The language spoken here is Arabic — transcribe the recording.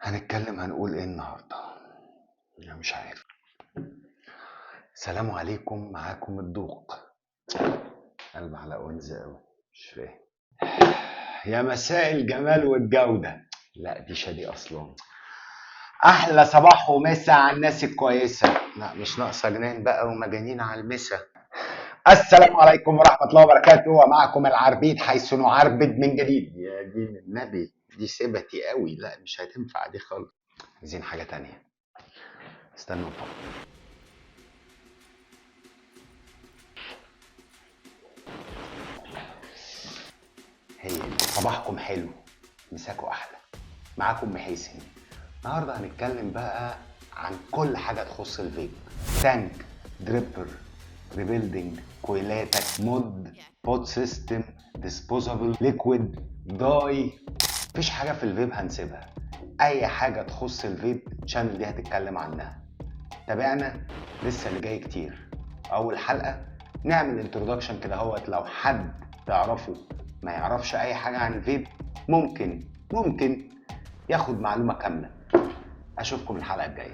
هنتكلم هنقول ايه النهارده؟ انا مش عارف. سلام عليكم، معاكم الدوق. قلب على انزه قوي، مش فاهم. يا مساء الجمال والجوده. لا دي شادي اصلا. احلى صباح ومسا على الناس الكويسه. لا مش ناقصه جنان بقى ومجانين على المسا. السلام عليكم ورحمه الله وبركاته، ومعكم العربيد حيث نعربد من جديد. يا دين النبي، دي سبتي قوي، لا مش هتنفع دي خالص. عايزين حاجه تانية. استنوا طب. هي صباحكم حلو، مساكوا احلى. معاكم محيسن. النهارده هنتكلم بقى عن كل حاجه تخص الفيب. تانك، دريبر، ريبيلدينج، كويلاتك، مود، بود سيستم، ديسبوزابل، ليكويد، داي. مفيش حاجه في الفيب هنسيبها. اي حاجه تخص الفيب الشانل دي هتتكلم عنها. تابعنا، لسه اللي جاي كتير. اول حلقه نعمل انترودكشن كده اهوت، لو حد تعرفه ما يعرفش اي حاجه عن الفيب ممكن ياخد معلومه كامله. اشوفكم الحلقه الجايه.